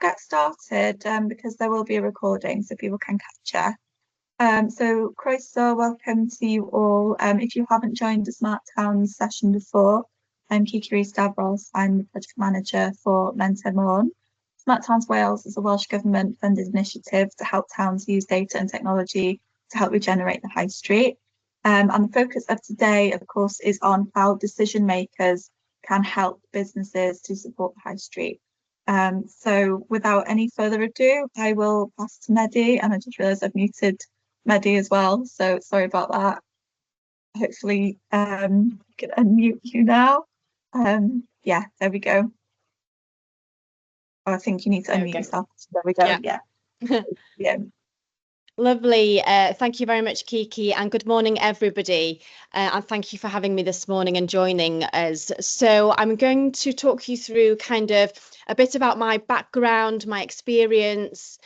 get started because there will be a recording so people can capture. So croeso, welcome to you all. If you haven't joined the Smart Towns session before, I'm Kiki Stavros. I'm the project manager for Mentor Môn. Smart Towns Wales is a Welsh government funded initiative to help towns use data and technology to help regenerate the high street. And the focus of today, of course, is on how decision makers can help businesses to support the high street. So without any further ado, I will pass to Medi, and I just realised I've muted Medi as well, so sorry about that. Hopefully I can unmute you now. Yeah, there we go. Oh, I think you need to unmute yourself. There we go. Yeah. Yeah. Lovely. Thank you very much, Kiki, and good morning, everybody. And thank you for having me this morning and joining us. So I'm going to talk you through kind of a bit about my background, my experience,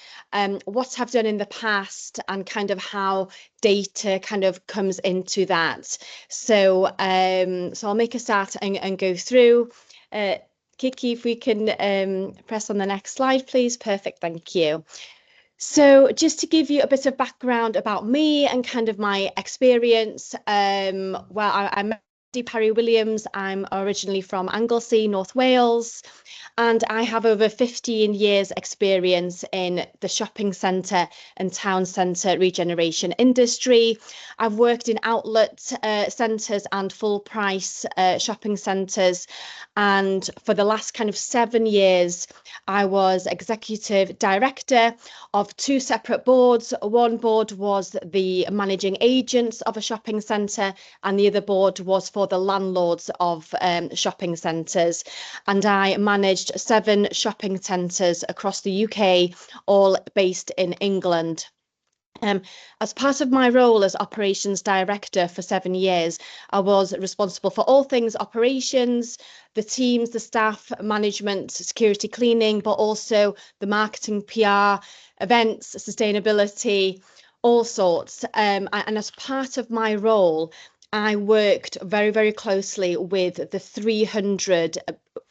what I've done in the past, and kind of how data kind of comes into that. So I'll make a start and go through. Kiki, if we can press on the next slide, please. Perfect. Thank you. So just to give you a bit of background about me and kind of my experience, I'm Medi Parry-Williams. I'm originally from Anglesey, North Wales, and I have over 15 years experience in the shopping centre and town centre regeneration industry. I've worked in outlet centres and full price shopping centres, and for the last kind of 7 years I was executive director of 2 separate boards. One board was the managing agents of a shopping centre, and the other board was for the landlords of shopping centres. And I managed 7 shopping centres across the UK, all based in England. As part of my role as operations director for 7 years, I was responsible for all things operations, the teams, the staff, management, security, cleaning, but also the marketing, PR, events, sustainability, all sorts. And as part of my role, I worked very, very closely with the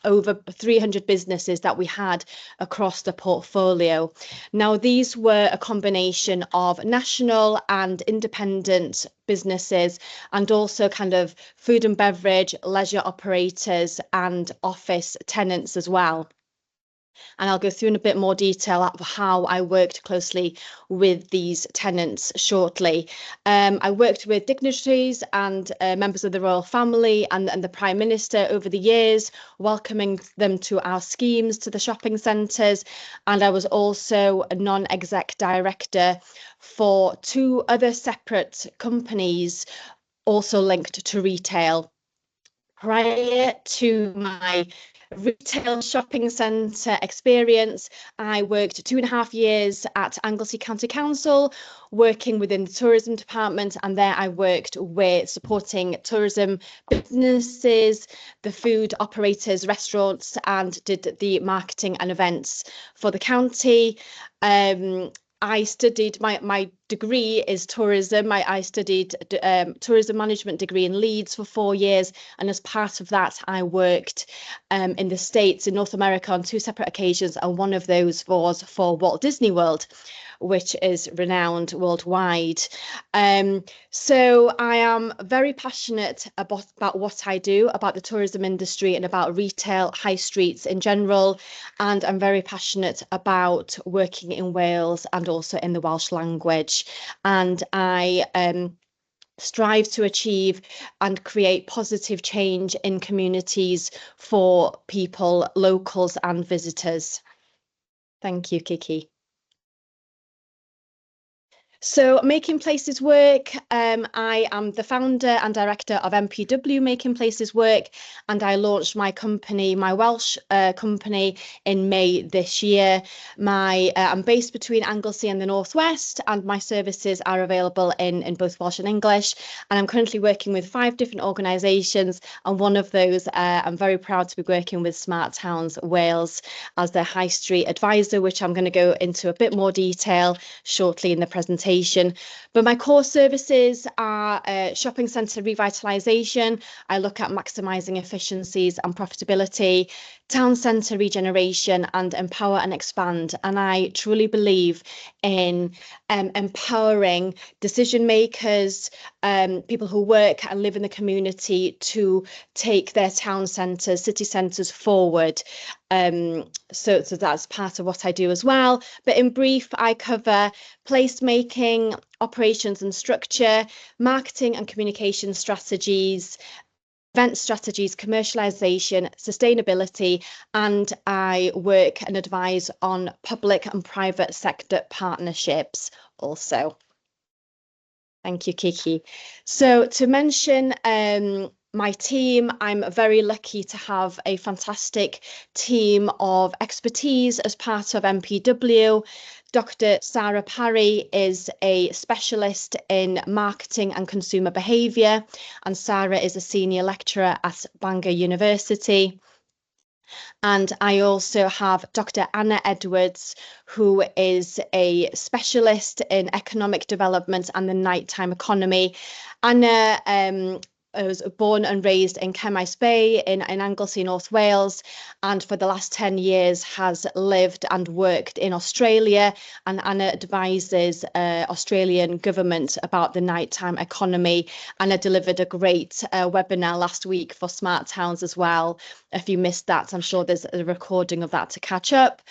over 300 businesses that we had across the portfolio. Now, these were a combination of national and independent businesses, and also kind of food and beverage, leisure operators, and office tenants as well. And I'll go through in a bit more detail of how I worked closely with these tenants shortly. I worked with dignitaries and members of the royal family and the Prime Minister over the years, welcoming them to our schemes, to the shopping centres. And I was also a non-exec director for 2 other separate companies, also linked to retail. Prior to my retail shopping centre experience, I worked 2.5 years at Anglesey County Council, working within the tourism department, and there I worked with supporting tourism businesses, the food operators, restaurants, and did the marketing and events for the county. I studied, my degree is tourism. I studied tourism management degree in Leeds for 4 years. And as part of that, I worked in the States, in North America, on 2 separate occasions. And one of those was for Walt Disney World, which is renowned worldwide. So I am very passionate about what I do, about the tourism industry and about retail, high streets in general. And I'm very passionate about working in Wales and also in the Welsh language. And I strive to achieve and create positive change in communities for people, locals and visitors. Thank you, Kiki. So Making Places Work, I am the founder and director of MPW Making Places Work, and I launched my company, my Welsh company, in May this year. I'm based between Anglesey and the Northwest, and my services are available in both Welsh and English. And I'm currently working with 5 different organisations, and one of those I'm very proud to be working with Smart Towns Wales as their high street advisor, which I'm going to go into a bit more detail shortly in the presentation. presentation. But my core services are shopping centre revitalisation. I look at maximising efficiencies and profitability, town centre regeneration, and empower and expand. And I truly believe in empowering decision makers, people who work and live in the community, to take their town centres, city centres forward. So that's part of what I do as well. But in brief, I cover placemaking, operations and structure, marketing and communication strategies, event strategies, commercialisation, sustainability, and I work and advise on public and private sector partnerships also. Thank you, Kiki. So to mention my team, I'm very lucky to have a fantastic team of expertise as part of MPW. Dr. Sarah Parry is a specialist in marketing and consumer behaviour, and Sarah is a senior lecturer at Bangor University. And I also have Dr. Anna Edwards, who is a specialist in economic development and the nighttime economy. Anna was born and raised in Chemais Bay in Anglesey, North Wales, and for the last 10 years has lived and worked in Australia. And Anna advises Australian government about the nighttime economy. Anna delivered a great webinar last week for Smart Towns as well. If you missed that, I'm sure there's a recording of that to catch up.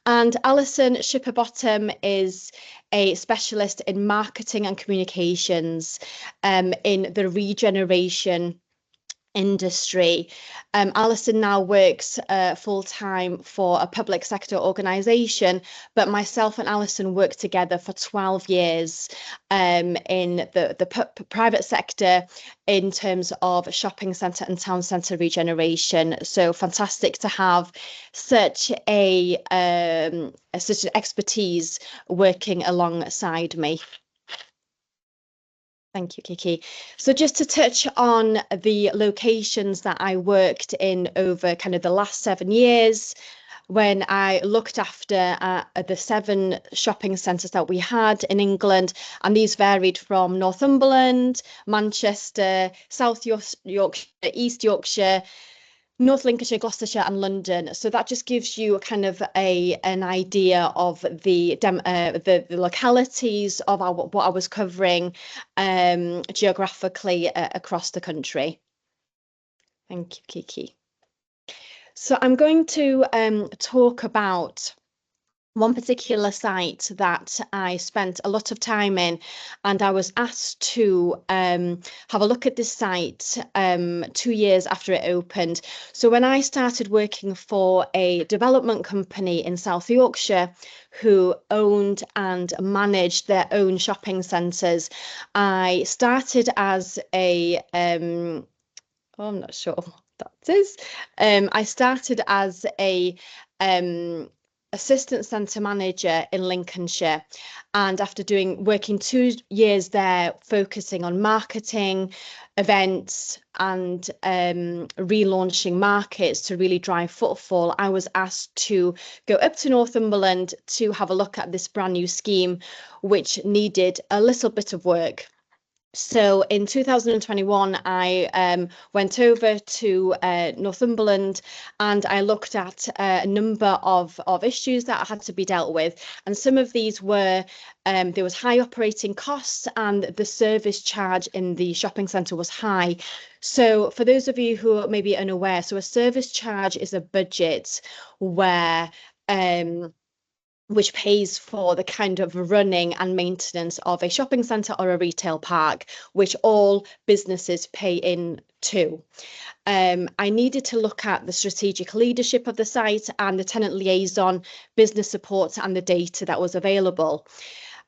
And Alison Shipperbottom is a specialist in marketing and communications in the regeneration industry. Alison now works full-time for a public sector organisation, but myself and Alison worked together for 12 years in the private sector in terms of shopping centre and town centre regeneration. So fantastic to have such such an expertise working alongside me. Thank you, Kiki. So just to touch on the locations that I worked in over kind of the last 7 years, when I looked after the 7 shopping centres that we had in England, and these varied from Northumberland, Manchester, South Yorkshire, East Yorkshire, North Lincolnshire, Gloucestershire and London. So that just gives you a kind of an idea of the localities of what I was covering geographically across the country. Thank you, Kiki. So I'm going to talk about one particular site that I spent a lot of time in, and I was asked to have a look at this site 2 years after it opened. So when I started working for a development company in South Yorkshire who owned and managed their own shopping centres, I started as a I'm not sure what that is. I started as a assistant centre manager in Lincolnshire, and after working 2 years there, focusing on marketing, events and relaunching markets to really drive footfall, I was asked to go up to Northumberland to have a look at this brand new scheme which needed a little bit of work. So in 2021, I went over to Northumberland and I looked at a number of issues that had to be dealt with. And some of these were, there was high operating costs and the service charge in the shopping centre was high. So for those of you who are maybe unaware, so a service charge is a budget where which pays for the kind of running and maintenance of a shopping centre or a retail park, which all businesses pay into. I needed to look at the strategic leadership of the site and the tenant liaison, business support and the data that was available.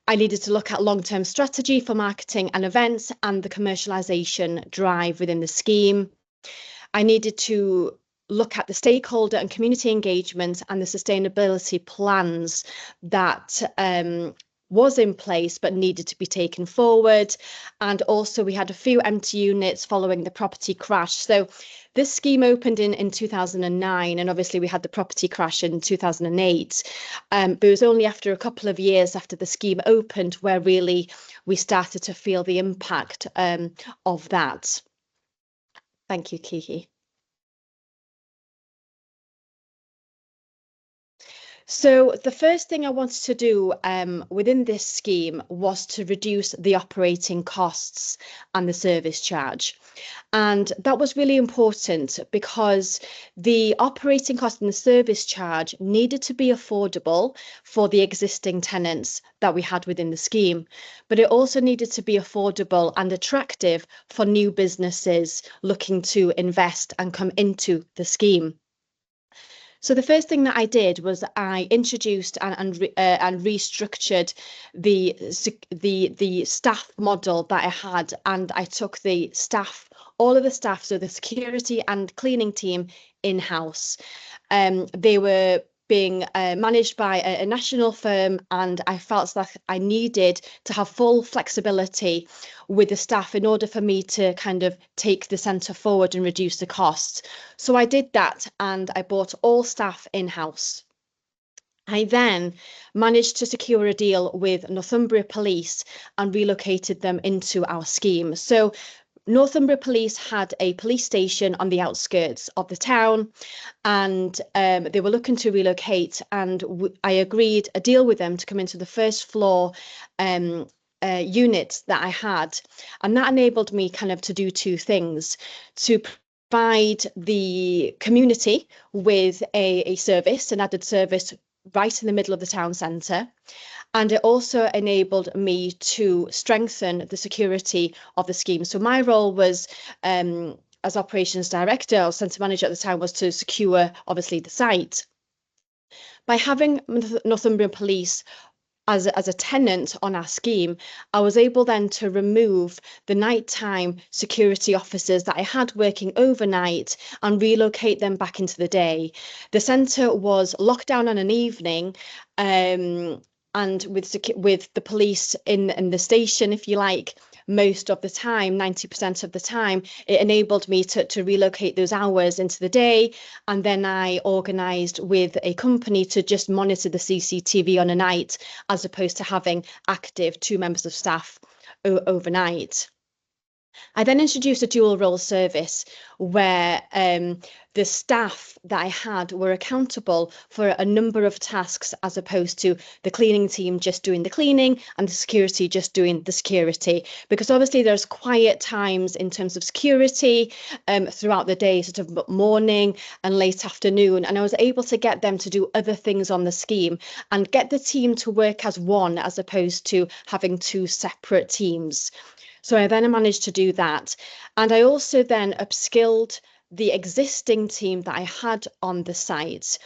I needed to look at long-term strategy for marketing and events and the commercialisation drive within the scheme. I needed to look at the stakeholder and community engagement and the sustainability plans that was in place but needed to be taken forward. And also we had a few empty units following the property crash. So this scheme opened in 2009, and obviously we had the property crash in 2008. But it was only after a couple of years after the scheme opened where really we started to feel the impact of that. Thank you, Kiki. So the first thing I wanted to do within this scheme was to reduce the operating costs and the service charge. And that was really important because the operating cost and the service charge needed to be affordable for the existing tenants that we had within the scheme. But it also needed to be affordable and attractive for new businesses looking to invest and come into the scheme. So the first thing that I did was I introduced and restructured the staff model that I had, and I took the staff, all of the staff, so the security and cleaning team in-house. They were being managed by a national firm, and I felt that I needed to have full flexibility with the staff in order for me to kind of take the centre forward and reduce the costs. So I did that, and I brought all staff in-house. I then managed to secure a deal with Northumbria Police and relocated them into our scheme. So Northumbria Police had a police station on the outskirts of the town, and they were looking to relocate, and I agreed a deal with them to come into the first floor unit that I had, and that enabled me kind of to do two things: to provide the community with a service, an added service right in the middle of the town centre. And it also enabled me to strengthen the security of the scheme. So my role was, as operations director or centre manager at the time, was to secure, obviously, the site. By having Northumbrian Police as a tenant on our scheme, I was able then to remove the nighttime security officers that I had working overnight and relocate them back into the day. The centre was locked down on an evening, and with the police in the station, if you like, most of the time, 90% of the time, it enabled me to relocate those hours into the day. And then I organised with a company to just monitor the CCTV on a night, as opposed to having active 2 members of staff overnight. I then introduced a dual role service where the staff that I had were accountable for a number of tasks, as opposed to the cleaning team just doing the cleaning and the security just doing the security. Because obviously there's quiet times in terms of security throughout the day, sort of morning and late afternoon. And I was able to get them to do other things on the scheme and get the team to work as one, as opposed to having 2 separate teams. So I then managed to do that. And I also then upskilled the existing team that I had on the site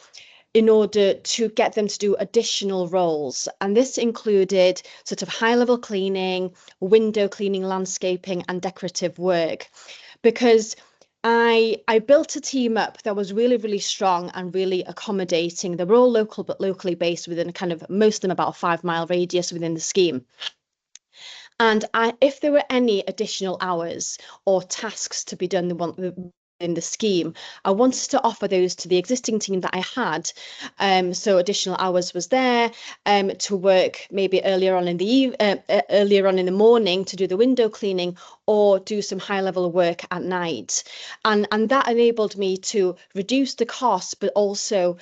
in order to get them to do additional roles. And this included sort of high-level cleaning, window cleaning, landscaping, and decorative work. Because I built a team up that was really, really strong and really accommodating. They were all local, but locally based within kind of, most of them about a 5-mile radius within the scheme. And if there were any additional hours or tasks to be done in the scheme, I wanted to offer those to the existing team that I had. So additional hours was there to work maybe earlier on in the morning to do the window cleaning, or do some high-level work at night. And that enabled me to reduce the costs, but also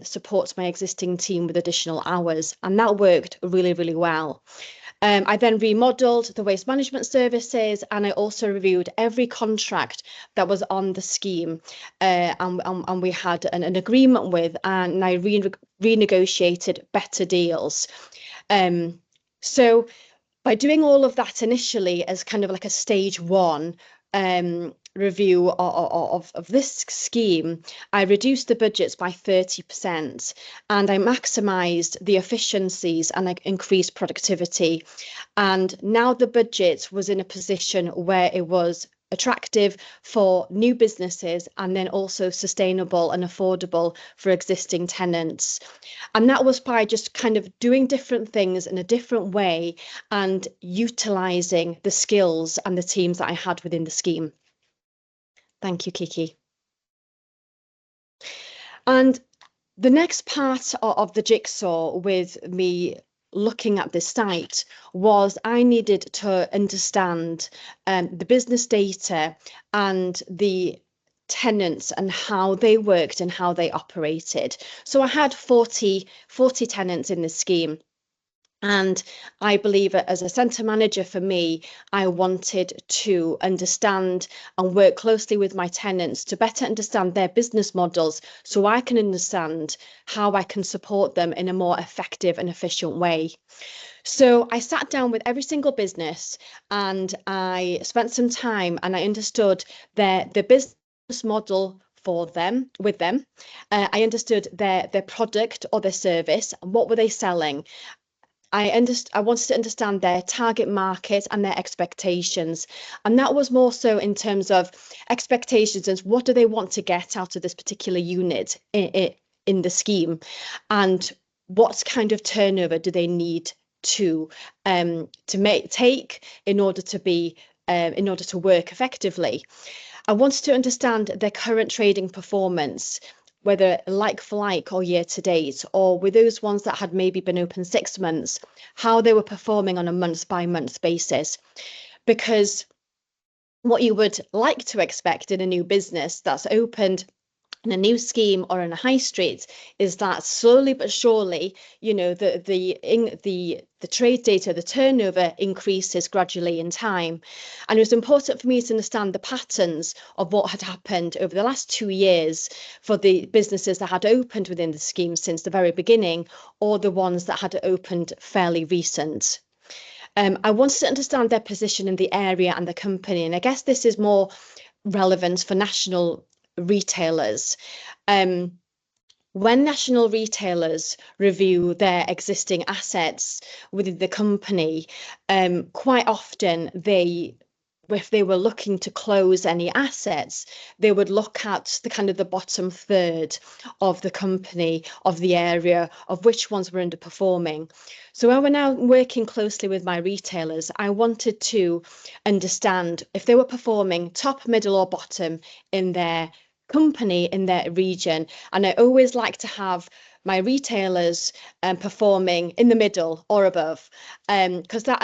support my existing team with additional hours. And that worked really, really well. I then remodelled the waste management services, and I also reviewed every contract that was on the scheme, and we had an agreement with, and I renegotiated better deals. So by doing all of that initially as kind of like a stage 1 review of this scheme, I reduced the budgets by 30%, and I maximised the efficiencies and I increased productivity. And now the budget was in a position where it was attractive for new businesses, and then also sustainable and affordable for existing tenants. And that was by just kind of doing different things in a different way and utilising the skills and the teams that I had within the scheme. Thank you, Kiki. And the next part of the jigsaw with me looking at this site was I needed to understand the business data and the tenants and how they worked and how they operated. So I had 40 tenants in the scheme. And I believe as a centre manager for me, I wanted to understand and work closely with my tenants to better understand their business models so I can understand how I can support them in a more effective and efficient way. So I sat down with every single business and I spent some time and I understood the business model for them, with them. I understood their product or their service and what were they selling. I wanted to understand their target market and their expectations. And that was more so in terms of expectations and what do they want to get out of this particular unit in the scheme, and what kind of turnover do they need to take in order to work effectively. I wanted to understand their current trading performance, whether like for like or year to date, or with those ones that had maybe been open 6 months, how they were performing on a month by month basis. Because what you would like to expect in a new business that's opened in a new scheme or in a high street is that slowly but surely, you know, the trade data, the turnover increases gradually in time. And it was important for me to understand the patterns of what had happened over the last 2 years for the businesses that had opened within the scheme since the very beginning, or the ones that had opened fairly recent. I wanted to understand their position in the area and the company, and I guess this is more relevant for national retailers. When national retailers review their existing assets within the company, quite often if they were looking to close any assets, they would look at the kind of the bottom third of the company, of the area, of which ones were underperforming. So when we're now working closely with my retailers, I wanted to understand if they were performing top, middle or bottom in their company, in their region. And I always like to have my retailers performing in the middle or above, because that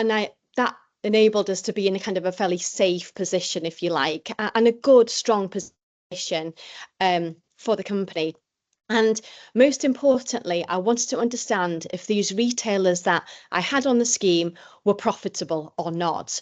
enabled us to be in a kind of a fairly safe position, if you like, and a good, strong position for the company. And most importantly, I wanted to understand if these retailers that I had on the scheme were profitable or not.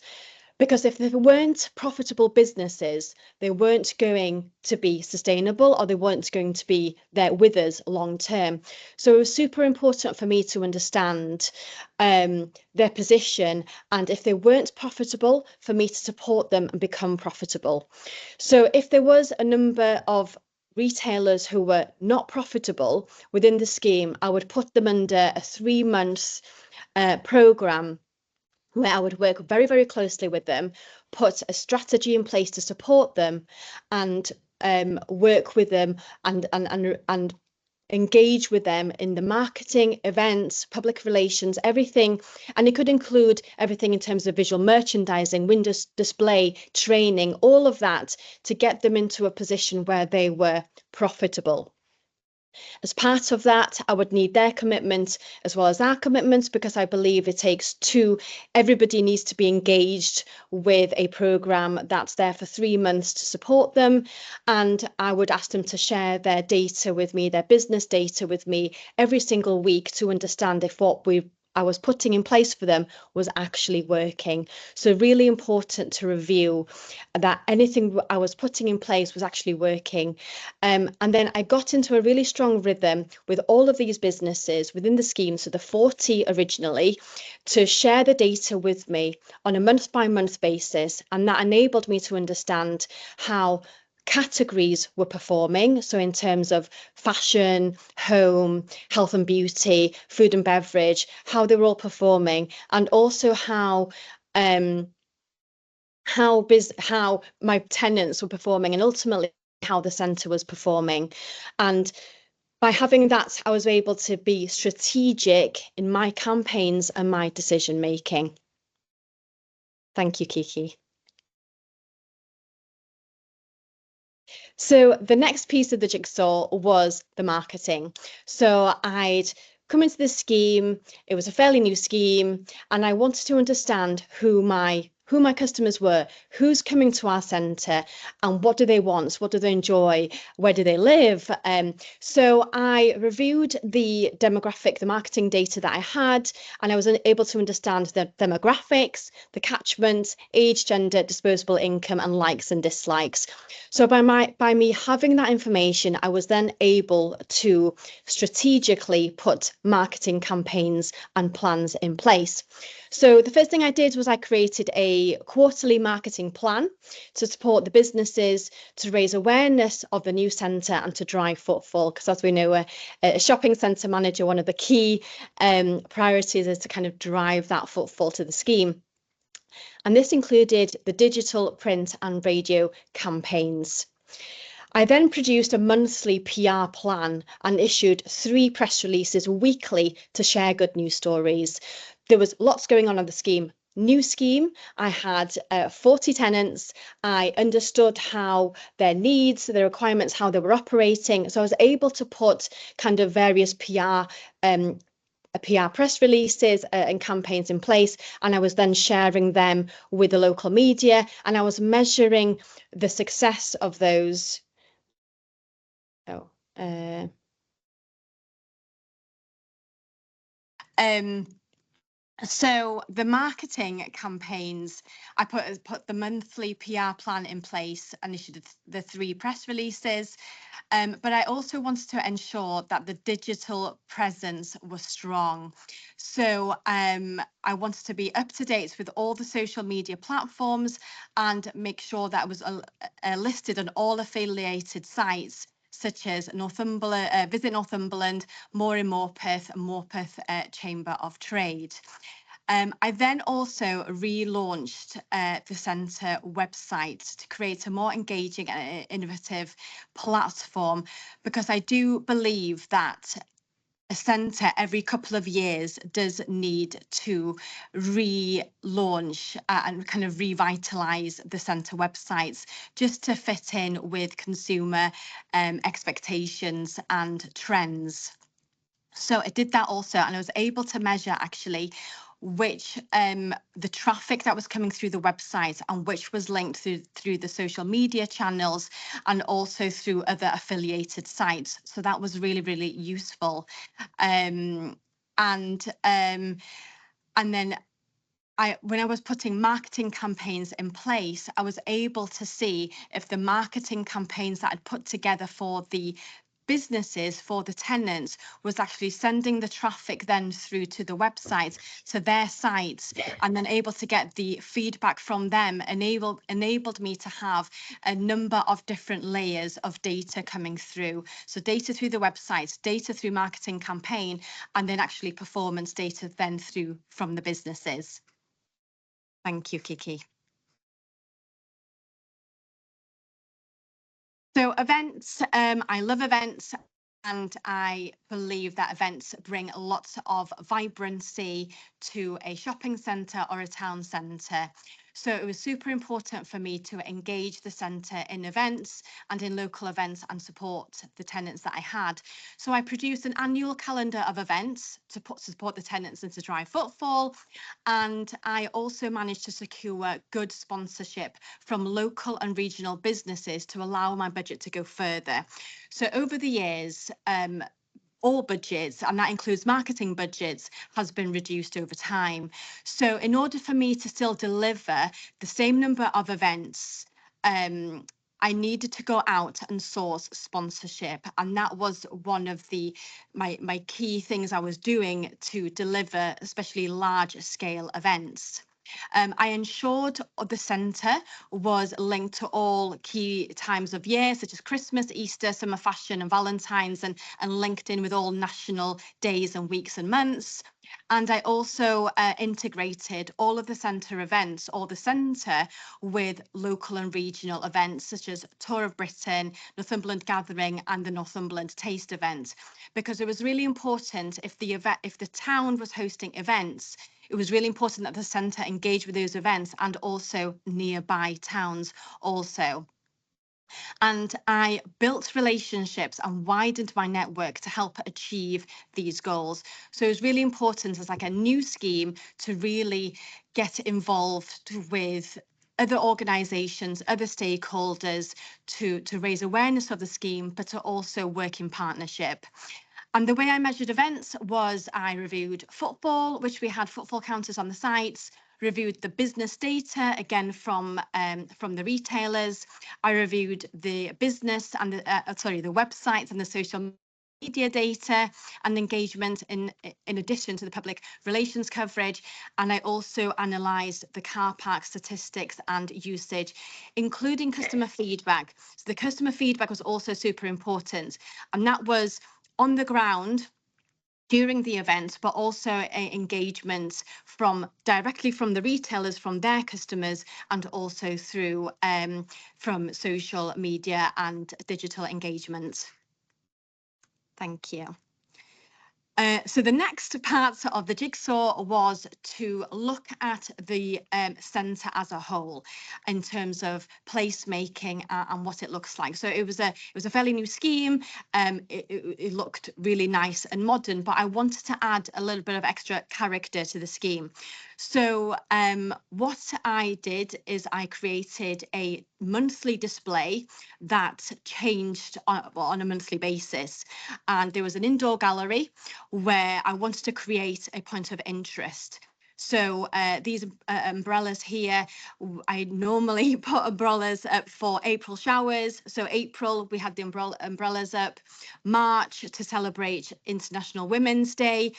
Because if they weren't profitable businesses, they weren't going to be sustainable, or they weren't going to be there with us long term. So it was super important for me to understand their position, and if they weren't profitable, for me to support them and become profitable. So if there was a number of retailers who were not profitable within the scheme, I would put them under a 3-month programme where I would work very, very closely with them, put a strategy in place to support them, and work with them and engage with them in the marketing, events, public relations, everything. And it could include everything in terms of visual merchandising, window display, training, all of that, to get them into a position where they were profitable. As part of that, I would need their commitment as well as our commitment, because I believe it takes two. Everybody needs to be engaged with a programme that's there for 3 months to support them. And I would ask them to share their data with me, their business data with me every single week, to understand if what I was putting in place for them was actually working. So really important to review that anything I was putting in place was actually working. And then I got into a really strong rhythm with all of these businesses within the scheme, so the 40 originally, to share the data with me on a month by month basis. And that enabled me to understand how categories were performing. So in terms of fashion, home, health and beauty, food and beverage, how they were all performing, and also how how my tenants were performing, and ultimately how the centre was performing. And by having that, I was able to be strategic in my campaigns and my decision making. Thank you, Kiki. So the next piece of the jigsaw was the marketing. So I'd come into this scheme. It was a fairly new scheme, and I wanted to understand who my customers were, who's coming to our centre, and what do they want, what do they enjoy, where do they live. So I reviewed the demographic, the marketing data that I had, and I was able to understand the demographics, the catchment, age, gender, disposable income, and likes and dislikes. So by me having that information, I was then able to strategically put marketing campaigns and plans in place. So the first thing I did was I created a quarterly marketing plan to support the businesses, to raise awareness of the new centre and to drive footfall. Because as we know, a shopping centre manager, one of the key priorities is to kind of drive that footfall to the scheme. And this included the digital, print and radio campaigns. I then produced a monthly PR plan and issued 3 press releases weekly to share good news stories. There was lots going on the scheme. New scheme, I had 40 tenants. I understood how their needs, their requirements, how they were operating. So I was able to put kind of various PR press releases and campaigns in place, and I was then sharing them with the local media, and I was measuring the success of those. So the marketing campaigns, I put the monthly PR plan in place and issued the 3 press releases. But I also wanted to ensure that the digital presence was strong. So I wanted to be up to date with all the social media platforms and make sure that it was listed on all affiliated sites, such as Northumberland, Visit Northumberland, More in Morpeth, and Morpeth Chamber of Trade. I then also relaunched the centre website to create a more engaging and innovative platform, because I do believe that a centre every couple of years does need to relaunch and kind of revitalise the centre websites just to fit in with consumer expectations and trends. So I did that also, and I was able to measure actually which the traffic that was coming through the website and which was linked through the social media channels and also through other affiliated sites. So that was really, really useful. And then when I was putting marketing campaigns in place, I was able to see if the marketing campaigns that I'd put together for the businesses, for the tenants, was actually sending the traffic then through to the website, to their sites, and then able to get the feedback from them, enabled me to have a number of different layers of data coming through. So data through the website, data through marketing campaign, and then actually performance data then through from the businesses. Thank you, Kiki. So events, I love events, and I believe that events bring lots of vibrancy to a shopping centre or a town centre. So it was super important for me to engage the centre in events and in local events and support the tenants that I had. So I produced an annual calendar of events to support the tenants and to drive footfall. And I also managed to secure good sponsorship from local and regional businesses to allow my budget to go further. So over the years, all budgets, and that includes marketing budgets, has been reduced over time. So in order for me to still deliver the same number of events, I needed to go out and source sponsorship, and that was one of my key things I was doing to deliver, especially large scale events. I ensured the centre was linked to all key times of year, such as Christmas, Easter, summer fashion and Valentine's, and linked in with all national days and weeks and months. And I also integrated all of the centre events, or the centre, with local and regional events such as Tour of Britain, Northumberland Gathering and the Northumberland Taste event, because it was really important if the town was hosting events, it was really important that the centre engaged with those events and also nearby towns also. And I built relationships and widened my network to help achieve these goals. So it was really important as like a new scheme to really get involved with other organisations, other stakeholders to raise awareness of the scheme, but to also work in partnership. And the way I measured events was I reviewed football, which we had footfall counters on the sites, reviewed the business data, again, from the retailers. I reviewed the business and the websites and the social media data and engagement in addition to the public relations coverage. And I also analysed the car park statistics and usage, including customer feedback. So the customer feedback was also super important. And that was on the ground during the event, but also engagement directly from the retailers, from their customers, and also through from social media and digital engagement. Thank you. So the next part of the jigsaw was to look at the centre as a whole in terms of placemaking and what it looks like. So it was a fairly new scheme. It looked really nice and modern, but I wanted to add a little bit of extra character to the scheme. So what I did is I created a monthly display that changed on a monthly basis, and there was an indoor gallery where I wanted to create a point of interest. So these umbrellas here, I normally put umbrellas up for April showers. So April, we had the umbrellas up. March, to celebrate International Women's Day,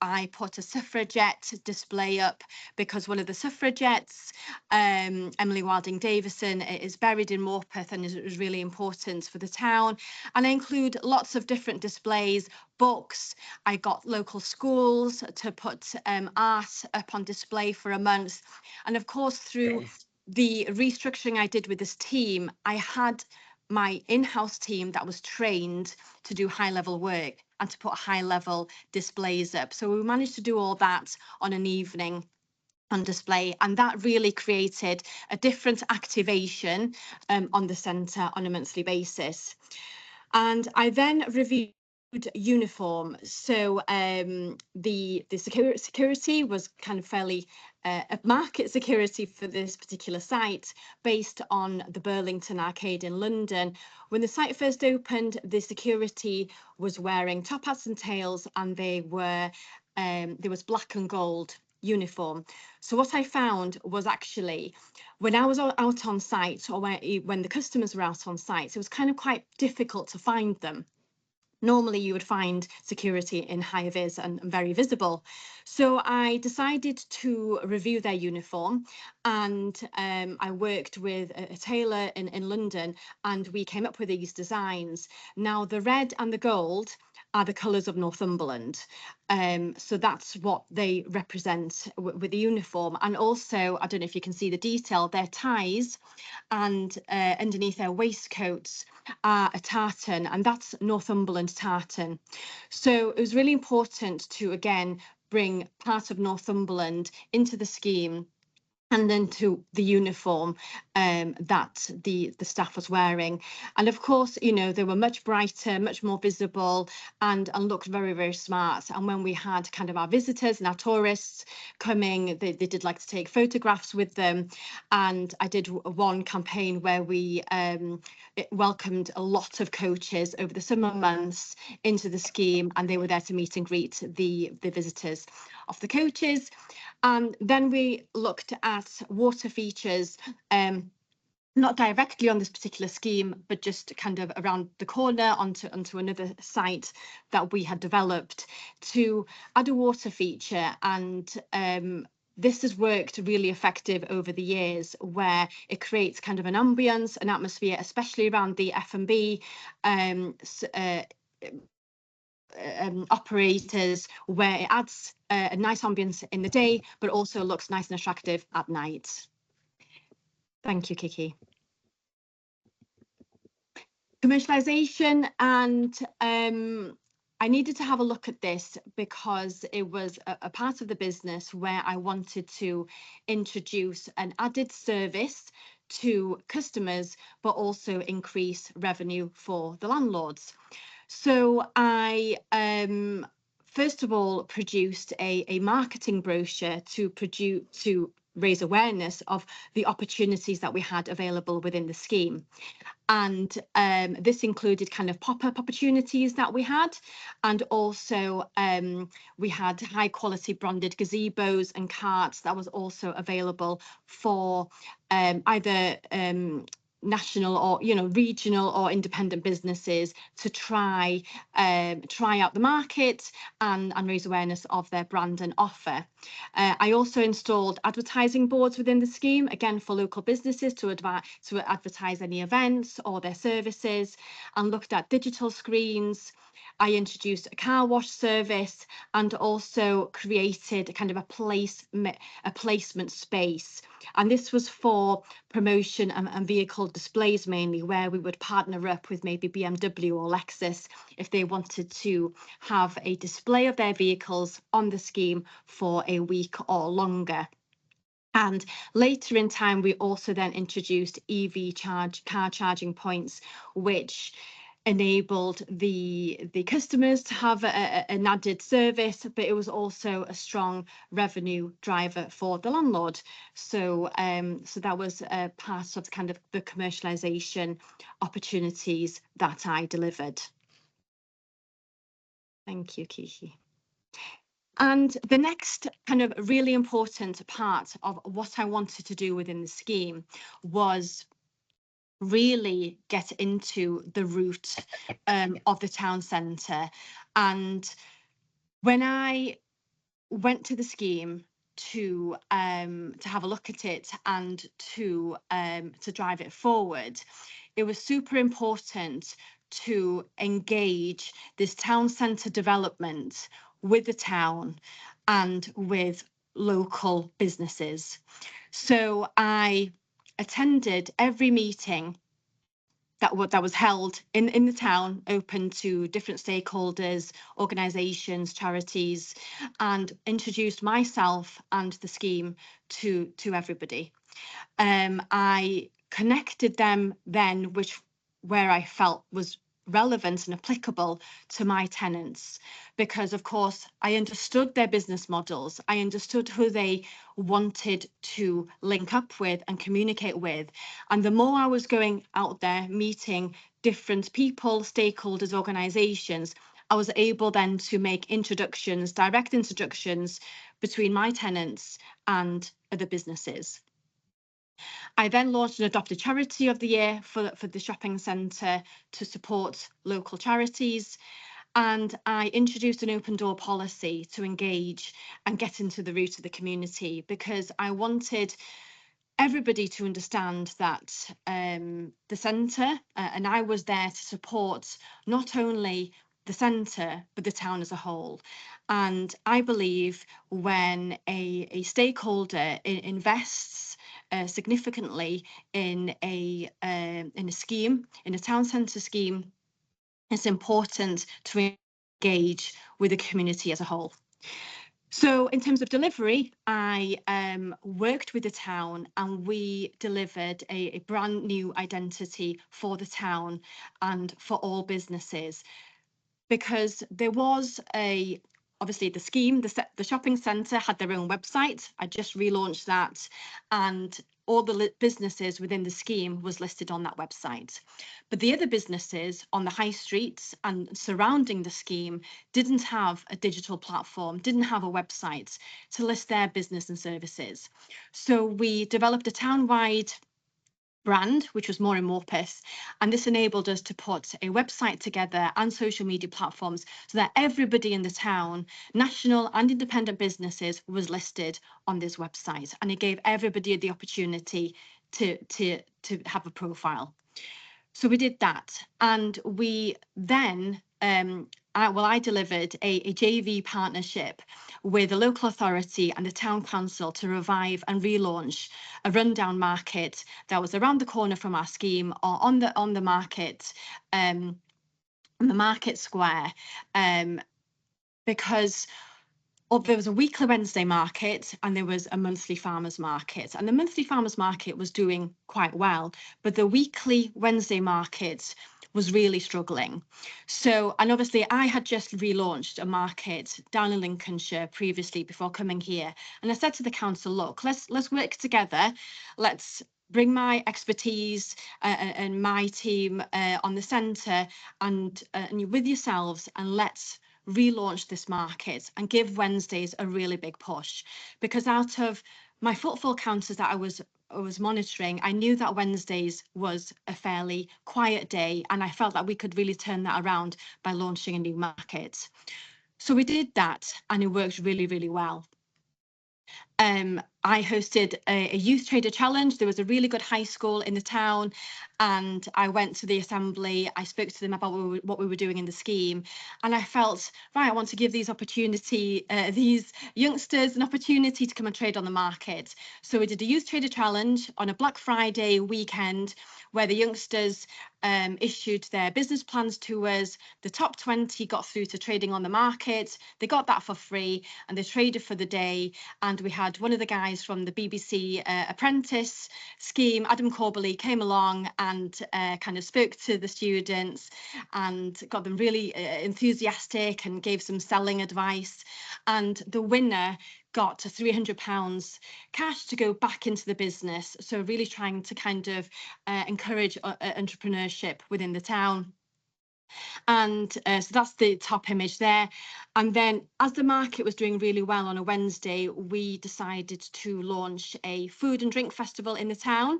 I put a suffragette display up because one of the suffragettes, Emily Wilding Davison, is buried in Morpeth and it was really important for the town. And I include lots of different displays, books. I got local schools to put art up on display for a month. And of course, through the restructuring I did with this team, I had my in-house team that was trained to do high-level work and to put high-level displays up. So we managed to do all that on an evening on display, and that really created a different activation on the centre on a monthly basis. And I then reviewed uniform. So the security was kind of fairly a market security for this particular site based on the Burlington Arcade in London. When the site first opened, the security was wearing top hats and tails, and they were there was black and gold uniform. So what I found was actually when I was out on site, or when the customers were out on site, it was kind of quite difficult to find them. Normally you would find security in high vis and very visible. So I decided to review their uniform, and I worked with a tailor in London, and we came up with these designs. Now the red and the gold are the colours of Northumberland. So that's what they represent with the uniform. And also, I don't know if you can see the detail, their ties and underneath their waistcoats are a tartan, and that's Northumberland tartan. So it was really important to, again, bring part of Northumberland into the scheme, and then to the uniform that the staff was wearing. And of course, you know, they were much brighter, much more visible, and looked very, very smart. And when we had kind of our visitors and our tourists coming, they did like to take photographs with them. And I did one campaign where we welcomed a lot of coaches over the summer months into the scheme, and they were there to meet and greet the visitors of the coaches. And then we looked at water features, not directly on this particular scheme, but just kind of around the corner onto another site that we had developed to add a water feature. And this has worked really effective over the years, where it creates kind of an ambience, an atmosphere, especially around the F&B operators, where it adds a nice ambience in the day, but also looks nice and attractive at night. Thank you, Kiki. Commercialisation, and I needed to have a look at this because it was a part of the business where I wanted to introduce an added service to customers, but also increase revenue for the landlords. So I first of all produced a marketing brochure to raise awareness of the opportunities that we had available within the scheme. And this included kind of pop-up opportunities that we had, and also we had high quality branded gazebos and carts that was also available for either national or regional or independent businesses to try out the market and raise awareness of their brand and offer. I also installed advertising boards within the scheme, again for local businesses to advertise any events or their services, and looked at digital screens. I introduced a car wash service and also created a kind of a placement space. And this was for promotion and vehicle displays mainly, where we would partner up with maybe BMW or Lexus if they wanted to have a display of their vehicles on the scheme for a week or longer. And later in time, we also then introduced EV car charging points, which enabled the customers to have an added service, but it was also a strong revenue driver for the landlord. So so that was a part of kind of the commercialisation opportunities that I delivered. Thank you, Kiki. And the next kind of really important part of what I wanted to do within the scheme was really get into the root of the town centre. And when I went to the scheme to have a look at it and to drive it forward, it was super important to engage this town centre development with the town and with local businesses. So I attended every meeting that was held in the town, open to different stakeholders, organisations, charities, and introduced myself and the scheme to everybody. I connected them then where I felt was relevant and applicable to my tenants, because of course I understood their business models, I understood who they wanted to link up with and communicate with, and the more I was going out there meeting different people, stakeholders, organisations, I was able then to make introductions, direct introductions between my tenants and other businesses. I then launched an Adopted Charity of the Year for the shopping centre to support local charities. And I introduced an open door policy to engage and get into the root of the community, because I wanted everybody to understand that the centre, and I was there to support not only the centre, but the town as a whole. And I believe when a stakeholder invests significantly in a scheme, in a town centre scheme, it's important to engage with the community as a whole. So in terms of delivery, I worked with the town and we delivered a brand new identity for the town and for all businesses, because there was obviously the scheme, the shopping centre had their own website. I just relaunched that, and all the businesses within the scheme was listed on that website. But the other businesses on the high streets and surrounding the scheme didn't have a digital platform, didn't have a website to list their business and services. So we developed a town-wide brand, which was more amorphous, and this enabled us to put a website together and social media platforms so that everybody in the town, national and independent businesses, was listed on this website, and it gave everybody the opportunity to have a profile. So we did that, and we then I delivered a JV partnership with the local authority and the town council to revive and relaunch a rundown market that was around the corner from our scheme, or on the market, on the market square, because there was a weekly Wednesday market and there was a monthly farmers market, and the monthly farmers market was doing quite well, but the weekly Wednesday market was really struggling. So, and obviously I had just relaunched a market down in Lincolnshire previously before coming here, and I said to the council, look, let's work together, let's bring my expertise and my team on the centre and with yourselves, and let's relaunch this market and give Wednesdays a really big push. Because out of my footfall counters that I was monitoring, I knew that Wednesdays was a fairly quiet day, and I felt that we could really turn that around by launching a new market. So we did that, and it worked really, really well. I hosted a youth trader challenge. There was a really good high school in the town, and I went to the assembly. I spoke to them about what we were doing in the scheme, and I felt, right, I want to give these youngsters an opportunity to come and trade on the market. So we did a youth trader challenge on a Black Friday weekend, where the youngsters issued their business plans to us. The top 20 got through to trading on the market. They got that for free, and they traded for the day. And we had one of the guys from the BBC apprentice scheme, Adam Corbally, came along and kind of spoke to the students and got them really enthusiastic and gave some selling advice. And the winner got £300 cash to go back into the business. So really trying to kind of encourage entrepreneurship within the town. And so that's the top image there. And then as the market was doing really well on a Wednesday, we decided to launch a food and drink festival in the town.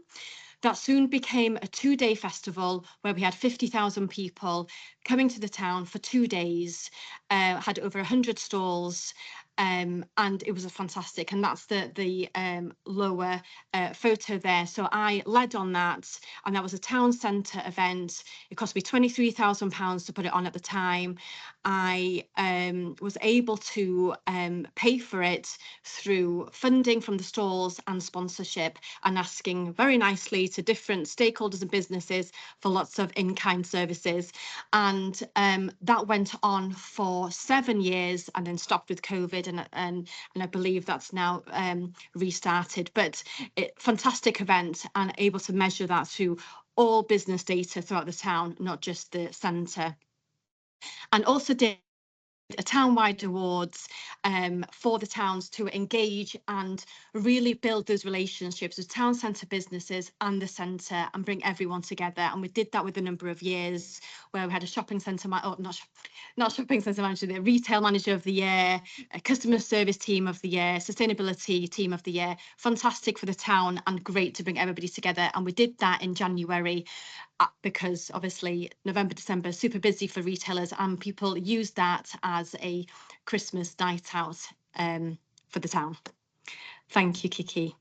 That soon became a 2-day festival where we had 50,000 people coming to the town for 2 days, had over 100 stalls, and it was a fantastic. And that's the lower photo there. So I led on that, and that was a town centre event. It cost me £23,000 to put it on at the time. I was able to pay for it through funding from the stalls and sponsorship, and asking very nicely to different stakeholders and businesses for lots of in-kind services. And that went on for 7 years and then stopped with COVID, and I believe that's now restarted. But fantastic event, and able to measure that through all business data throughout the town, not just the centre. And also did a town-wide awards for the towns to engage and really build those relationships with town centre businesses and the centre, and bring everyone together. And we did that with a number of years, where we had a shopping centre, not shopping centre manager, the retail manager of the year, a customer service team of the year, sustainability team of the year. Fantastic for the town and great to bring everybody together. And we did that in January, because obviously November, December, super busy for retailers, and people use that as a Christmas night out for the town. Thank you, Kiki.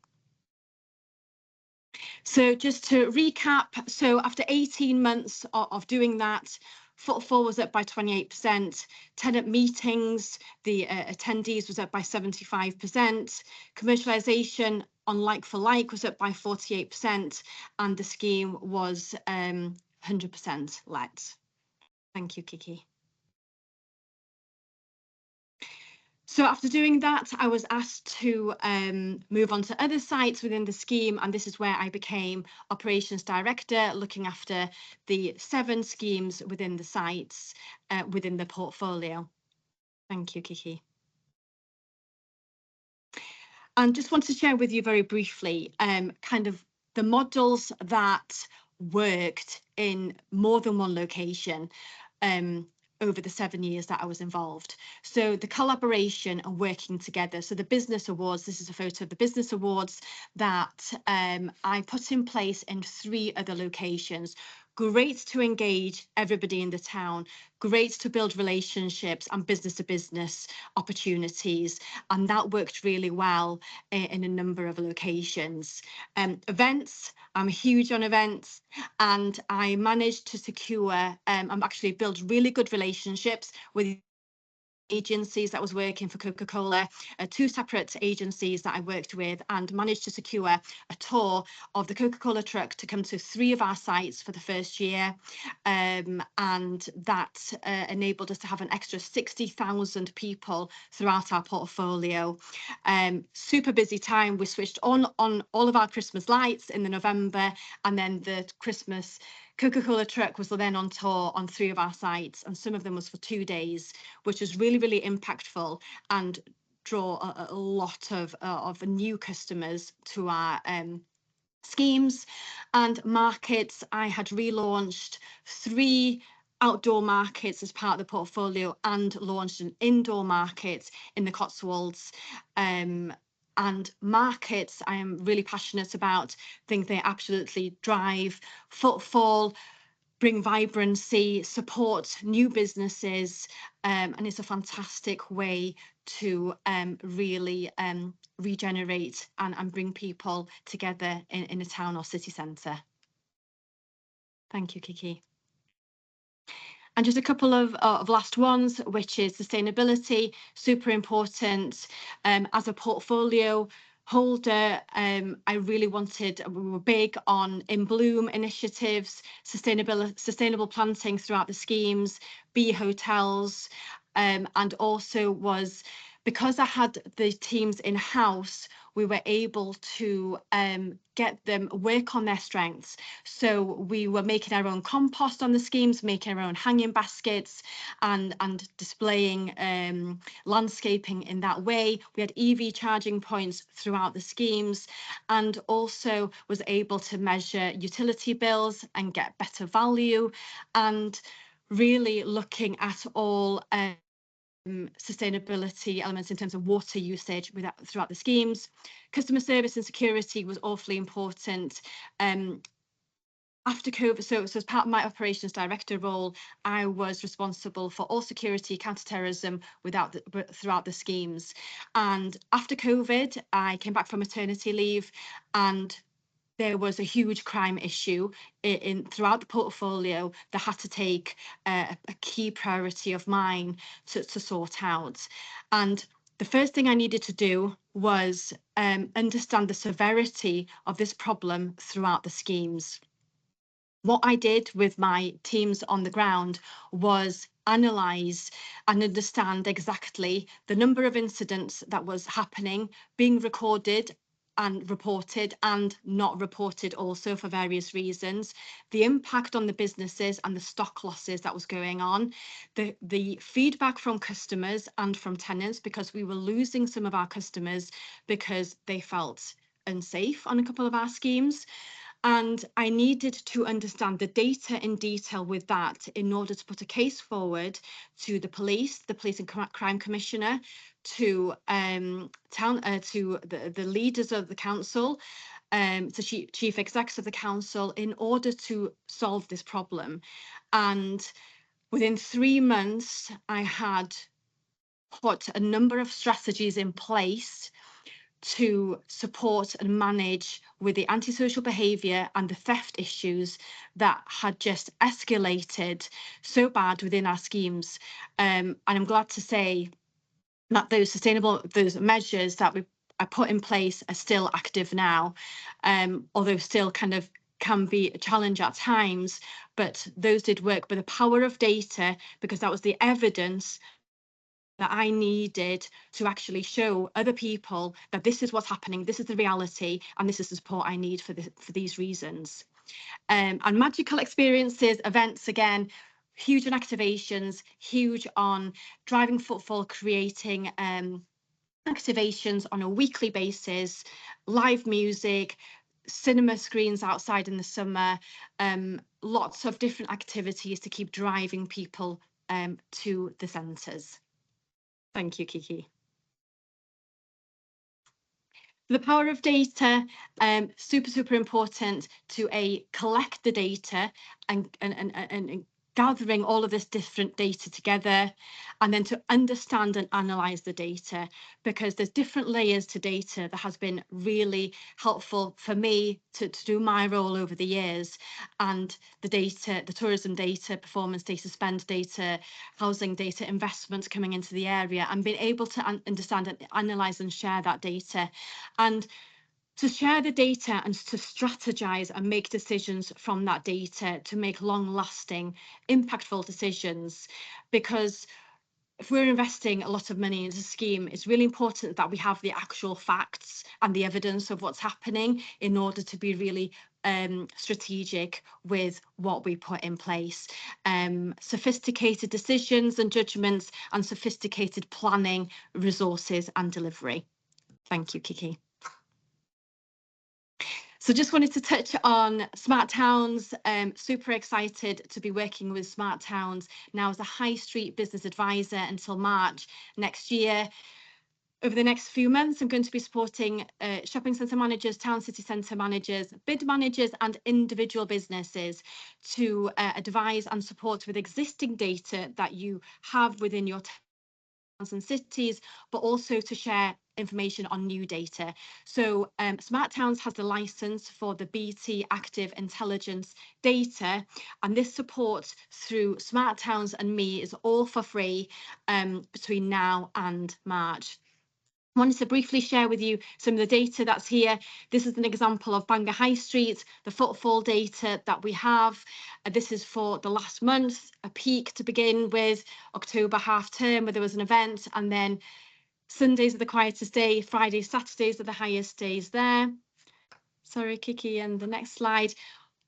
So just to recap, so after 18 months of doing that, footfall was up by 28%, tenant meetings, the attendees was up by 75%, commercialisation on like-for-like was up by 48%, and the scheme was 100% let. Thank you, Kiki. So after doing that, I was asked to move on to other sites within the scheme, and this is where I became operations director, looking after the 7 schemes within the sites within the portfolio. Thank you, Kiki. And just want to share with you very briefly kind of the models that worked in more than one location. over the 7 years that I was involved. So the collaboration and working together. So the business awards, this is a photo of the business awards that I put in place in 3 other locations. Great to engage everybody in the town, great to build relationships and business to business opportunities. And that worked really well in a number of locations. Events, I'm huge on events, and I managed to secure, I'm actually built really good relationships with agencies that was working for Coca-Cola, 2 separate agencies that I worked with, and managed to secure a tour of the Coca-Cola truck to come to 3 of our sites for the first year, and that enabled us to have an extra 60,000 people throughout our portfolio. Super busy time. We switched on all of our Christmas lights in the November, and then the Christmas Coca-Cola truck was then on tour on 3 of our sites, and some of them was for 2 days, which was really, really impactful and draw a lot of new customers to our schemes. And markets, I had relaunched 3 outdoor markets as part of the portfolio and launched an indoor market in the Cotswolds. And markets, I am really passionate about. Think they absolutely drive footfall, bring vibrancy, support new businesses, and it's a fantastic way to really regenerate and bring people together in a town or city centre. Thank you, Kiki. And just a couple of last ones, which is sustainability, super important. As a portfolio holder, I really wanted, we were big on In Bloom initiatives, sustainable planting throughout the schemes, bee hotels, and also was, because I had the teams in-house, we were able to get them work on their strengths. So we were making our own compost on the schemes, making our own hanging baskets, and displaying landscaping in that way. We had EV charging points throughout the schemes, and also was able to measure utility bills and get better value, and really looking at all sustainability elements in terms of water usage throughout the schemes. Customer service and security was awfully important. After COVID, so as part of my operations director role, I was responsible for all security, counter-terrorism throughout the schemes. And after COVID, I came back from maternity leave, and there was a huge crime issue throughout the portfolio that had to take a key priority of mine to sort out. And the first thing I needed to do was understand the severity of this problem throughout the schemes. What I did with my teams on the ground was analyse and understand exactly the number of incidents that was happening, being recorded and reported and not reported also for various reasons, the impact on the businesses and the stock losses that was going on, the feedback from customers and from tenants, because we were losing some of our customers because they felt unsafe on a couple of our schemes. And I needed to understand the data in detail with that in order to put a case forward to the police and crime commissioner, to the leaders of the council, to chief execs of the council, in order to solve this problem. And within 3 months, I had put a number of strategies in place to support and manage with the antisocial behaviour and the theft issues that had just escalated so bad within our schemes. And I'm glad to say that those measures that I put in place are still active now, although still kind of can be a challenge at times, but those did work. But the power of data, because that was the evidence that I needed to actually show other people that this is what's happening, this is the reality, and this is the support I need for these reasons. And magical experiences, events, again, huge on activations, huge on driving footfall, creating activations on a weekly basis, live music, cinema screens outside in the summer, lots of different activities to keep driving people to the centres. Thank you, Kiki. The power of data, super important to collect the data and gathering all of this different data together, and then to understand and analyze the data, because there's different layers to data that has been really helpful for me to do my role over the years. And the data, the tourism data, performance data, spend data, housing data, investments coming into the area, and being able to understand and analyze and share that data. And to share the data and to strategize and make decisions from that data to make long-lasting, impactful decisions. Because if we're investing a lot of money into a scheme, it's really important that we have the actual facts and the evidence of what's happening in order to be really strategic with what we put in place. Sophisticated decisions and judgments, and sophisticated planning, resources and delivery. Thank you, Kiki. So just wanted to touch on Smart Towns. Super excited to be working with Smart Towns now as a high street business advisor until March next year. Over the next few months, I'm going to be supporting shopping centre managers, town city centre managers, bid managers and individual businesses to advise and support with existing data that you have within your towns and cities, but also to share information on new data. So Smart Towns has the license for the BT Active Intelligence data, and this support through Smart Towns and me is all for free between now and March. I wanted to briefly share with you some of the data that's here. This is an example of Bangor High Street, the footfall data that we have. This is for the last month, a peak to begin with, October half term, where there was an event, and then Sundays are the quietest day, Fridays, Saturdays are the highest days there. Sorry, Kiki, and the next slide.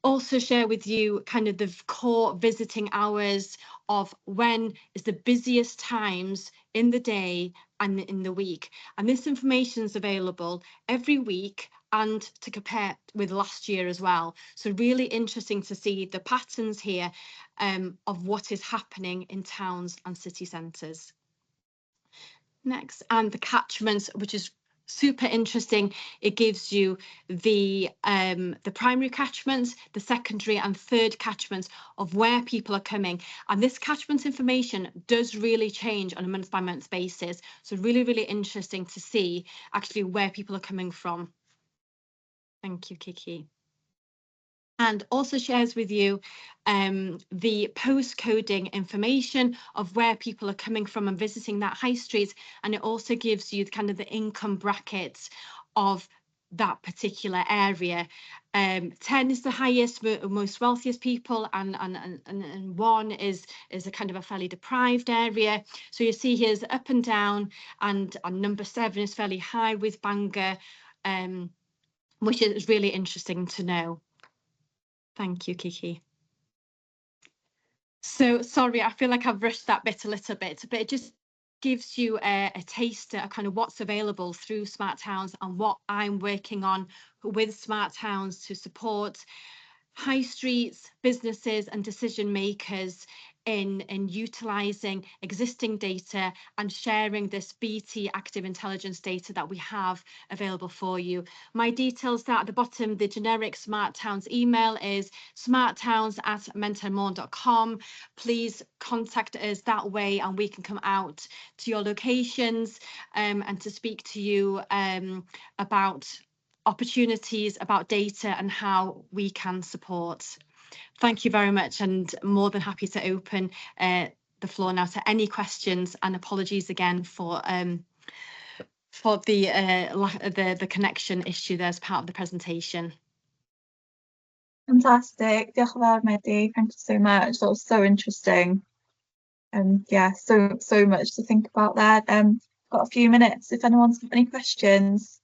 Also share with you kind of the core visiting hours of when is the busiest times in the day and in the week. And this information is available every week and to compare with last year as well. So really interesting to see the patterns here of what is happening in towns and city centres. Next, and the catchments, which is super interesting. It gives you the primary catchments, the secondary and third catchments of where people are coming. And this catchment information does really change on a month by month basis. So really, really interesting to see actually where people are coming from. Thank you, Kiki. And also shares with you the postcoding information of where people are coming from and visiting that high street. And it also gives you kind of the income brackets of that particular area. 10 is the highest, most wealthiest people, and 1 is a kind of a fairly deprived area. So you see here's up and down, and number 7 is fairly high with Bangor, which is really interesting to know. Thank you, Kiki. So sorry, I feel like I've rushed that bit a little bit, but it just gives you a taste of kind of what's available through Smart Towns and what I'm working on with Smart Towns to support high streets, businesses and decision makers in utilising existing data and sharing this BT Active Intelligence data that we have available for you. My details are at the bottom. The generic Smart Towns email is smarttowns@mentormorn.com. Please contact us that way and we can come out to your locations and to speak to you about opportunities, about data and how we can support. Thank you very much, and more than happy to open the floor now to any questions, and apologies again for the connection issue there as part of the presentation. Fantastic. Diolch yn fawr, Medi. Thank you so much. That was so interesting. Yeah, so much to think about there. Got a few minutes if anyone's got any questions.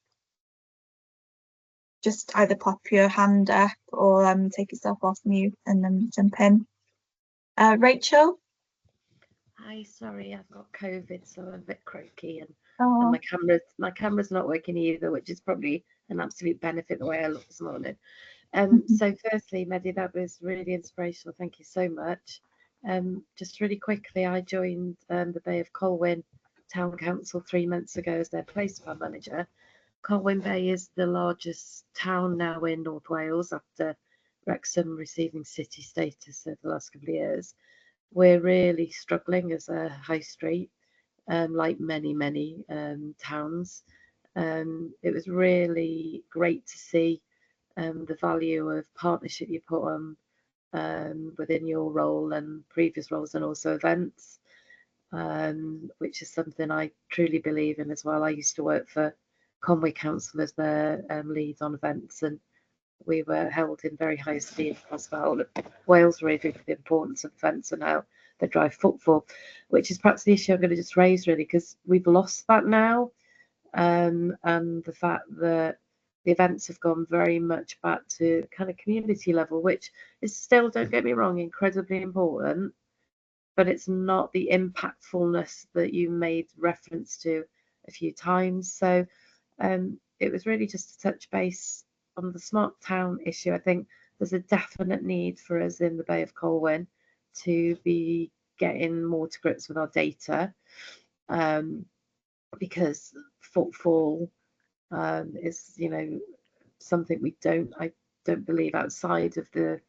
Just either pop your hand up or take yourself off mute and then jump in. Rachel? Hi, sorry, I've got COVID, so I'm a bit croaky, and my camera's not working either, which is probably an absolute benefit the way I look this morning. So firstly, Medi, that was really inspirational. Thank you so much. Just really quickly, I joined the Bay of Colwyn Town Council 3 months ago as their place plan manager. Colwyn Bay is the largest town now in North Wales after Wrexham receiving city status over the last couple of years. We're really struggling as a high street, like many towns. It was really great to see the value of partnership you put on within your role and previous roles, and also events, which is something I truly believe in as well. I used to work for Conwy Council as their lead on events, and we were held in very high esteem across the whole of Wales, really, for the importance of events and how they drive footfall, which is perhaps the issue I'm going to just raise, really, because we've lost that now, and the fact that the events have gone very much back to kind of community level, which is still, don't get me wrong, incredibly important, but it's not the impactfulness that you made reference to a few times. So it was really just to touch base on the smart town issue. I think there's a definite need for us in the Bay of Colwyn to be getting more to grips with our data, because footfall is, you know, something I don't believe outside of the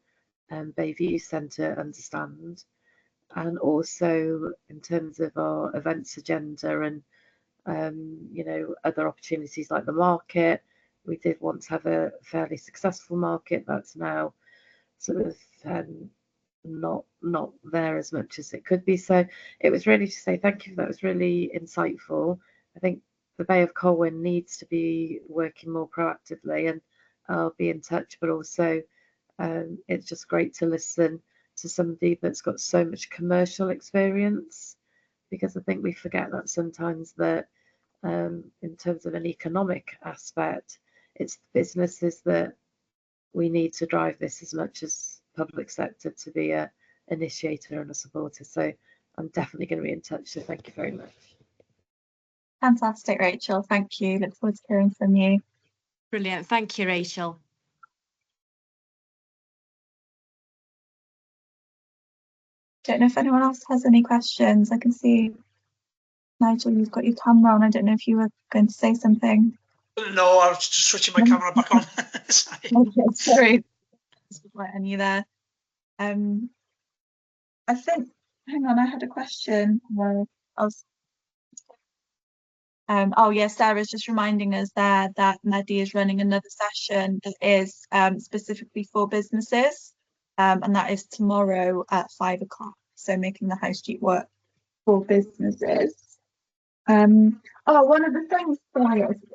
Bayview Centre understand. And also in terms of our events agenda and you know, other opportunities like the market. We did once have a fairly successful market that's now sort of not there as much as it could be. So it was really to say thank you. That was really insightful. I think the Bay of Colwyn needs to be working more proactively, and I'll be in touch. But also, it's just great to listen to somebody that's got so much commercial experience, because I think we forget that sometimes, that in terms of an economic aspect, it's businesses that we need to drive this as much as public sector to be a initiator and a supporter. So I'm definitely going to be in touch. So thank you very much. Fantastic, Rachel. Thank you. Look forward to hearing from you. Brilliant. Thank you, Rachel. Don't know if anyone else has any questions. I can see, Nigel, you've got your camera on. I don't know if you were going to say something. No, I was just switching my camera back on. Sorry. Okay, sorry. Right, and you there. I think, hang on, I had a question. Oh yeah, Sarah's just reminding us there that Medi is running another session that is specifically for businesses, and that is tomorrow at 5 o'clock. So making the high street work for businesses. Oh, one of the things,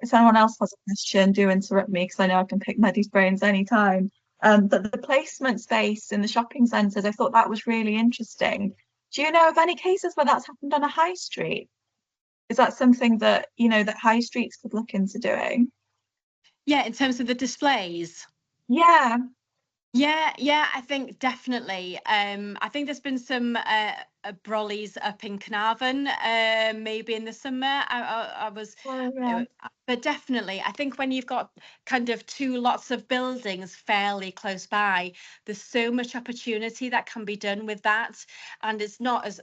if anyone else has a question, do interrupt me, because I know I can pick Medi's brains anytime. But the placement space in the shopping centres, I thought that was really interesting. Do you know of any cases where that's happened on a high street? Is that something that, you know, that high streets could look into doing? Yeah, in terms of the displays. Yeah. Yeah, I think definitely. I think there's been some brollies up in Carnarvon, maybe in the summer. I was, but definitely, I think when you've got kind of two lots of buildings fairly close by, there's so much opportunity that can be done with that, and it's not as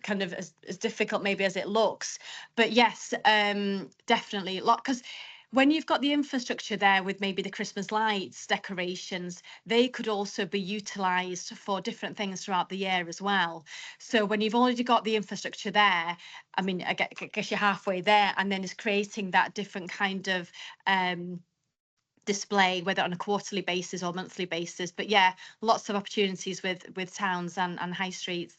kind of as difficult maybe as it looks. But yes, definitely a lot, because when you've got the infrastructure there with maybe the Christmas lights, decorations, they could also be utilised for different things throughout the year as well. So when you've already got the infrastructure there, I mean, I guess you're halfway there, and then it's creating that different kind of display, whether on a quarterly basis or monthly basis. But yeah, lots of opportunities with towns and high streets.